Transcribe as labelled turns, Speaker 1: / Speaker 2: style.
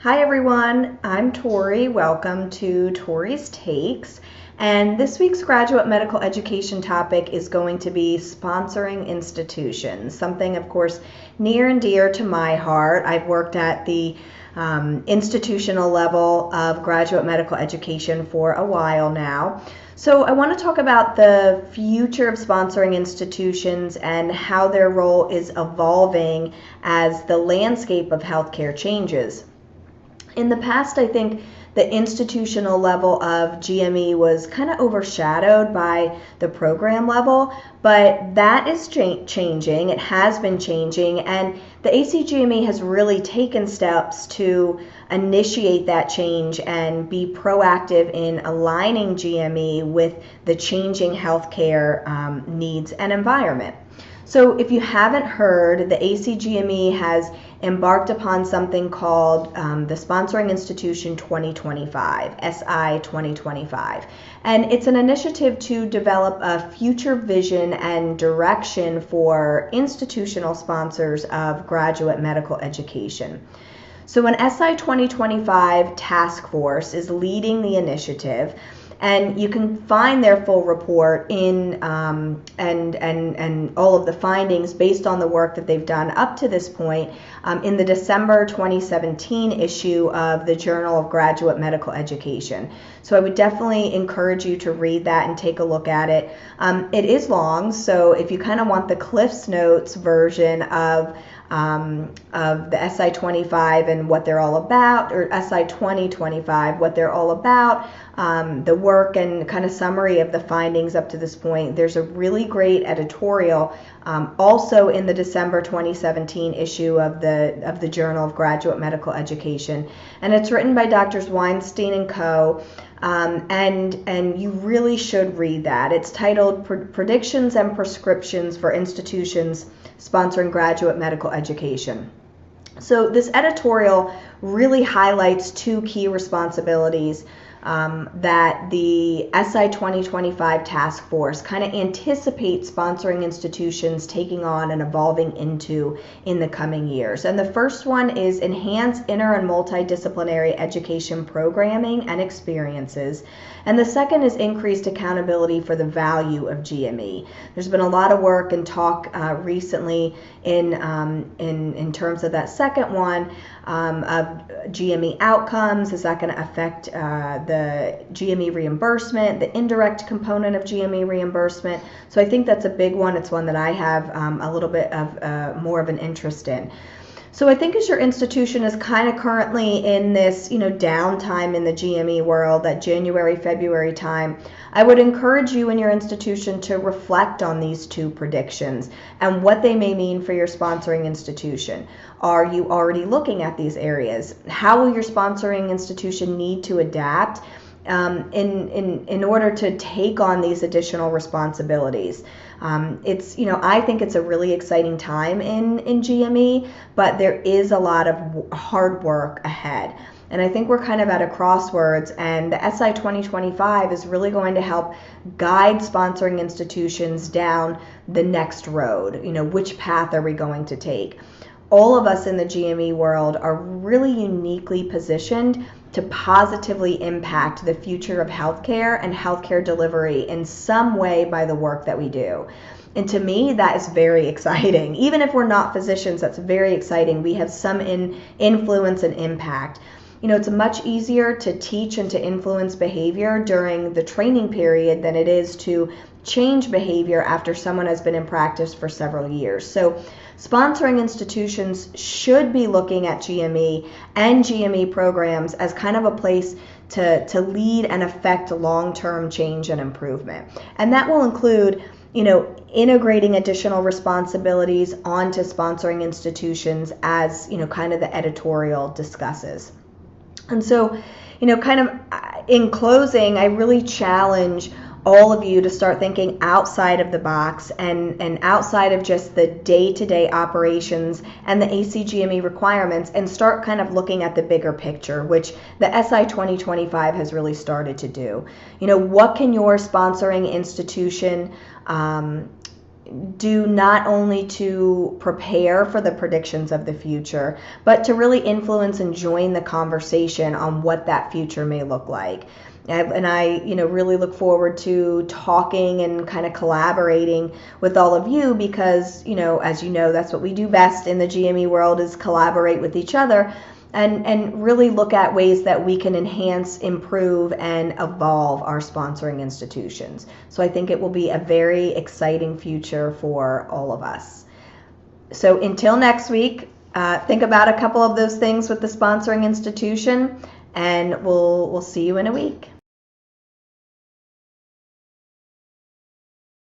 Speaker 1: Hi everyone, I'm Tori. Welcome to Tori's Takes. And this week's graduate medical education topic is going to be sponsoring institutions, something of course near and dear to my heart. I've worked at the institutional level of graduate medical education for a while now. So I want to talk about the future of sponsoring institutions and how their role is evolving as the landscape of healthcare changes. In the past, I think the institutional level of GME was kind of overshadowed by the program level, but that is changing. It has been changing, and the ACGME has really taken steps to initiate that change and be proactive in aligning GME with the changing healthcare needs and environment. So if you haven't heard, the ACGME has embarked upon something called the Sponsoring Institution 2025, SI 2025. And it's an initiative to develop a future vision and direction for institutional sponsors of graduate medical education. So an SI 2025 task force is leading the initiative, and you can find their full report in and all of the findings based on the work that they've done up to this point in the December 2017 issue of the Journal of Graduate Medical Education. So I would definitely encourage you to read that and take a look at it. It is long, so if you kind of want the Cliff's Notes version of the SI 25 and what they're all about, or SI 2025, what they're all about, the work and kind of summary of the findings up to this point. There's a really great editorial also in the December 2017 issue of the Journal of Graduate Medical Education, and it's written by Drs. Weinstein and Co. And you really should read that. It's titled Predictions and Prescriptions for Institutions Sponsoring Graduate Medical Education. So this editorial really highlights two key responsibilities that the SI 2025 task force kind of anticipates sponsoring institutions taking on and evolving into in the coming years. And the first one is enhance inter and multidisciplinary education programming and experiences. And the second is increased accountability for the value of GME. There's been a lot of work and talk recently in terms of that second one of GME outcomes. Is that going to affect the GME reimbursement, the indirect component of GME reimbursement? So I think that's a big one. It's one that I have a little bit of more of an interest in. So I think as your institution is kind of currently in this, downtime in the GME world, that January, February time, I would encourage you and your institution to reflect on these two predictions and what they may mean for your sponsoring institution. Are you already looking at these areas? How will your sponsoring institution need to adapt in order to take on these additional responsibilities? I think it's a really exciting time in GME, but there is a lot of hard work ahead. And I think we're kind of at a crossroads, and the SI 2025 is really going to help guide sponsoring institutions down the next road. Which path are we going to take? All of us in the GME world are really uniquely positioned to positively impact the future of healthcare and healthcare delivery in some way by the work that we do. And to me, that is very exciting. Even if we're not physicians, that's very exciting. We have some influence and impact. It's much easier to teach and to influence behavior during the training period than it is to change behavior after someone has been in practice for several years. So sponsoring institutions should be looking at GME and GME programs as kind of a place to lead and affect long-term change and improvement. And that will include integrating additional responsibilities onto sponsoring institutions as, kind of the editorial discusses. And so, kind of in closing, I really challenge all of you to start thinking outside of the box and outside of just the day-to-day operations and the ACGME requirements, and start kind of looking at the bigger picture, which the SI 2025 has really started to do. What can your sponsoring institution do not only to prepare for the predictions of the future, but to really influence and join the conversation on what that future may look like. And I, really look forward to talking and kind of collaborating with all of you because, as you know, that's what we do best in the GME world is collaborate with each other and really look at ways that we can enhance, improve, and evolve our sponsoring institutions. So I think it will be a very exciting future for all of us. So until next week, think about a couple of those things with the sponsoring institution, and we'll see you in a week.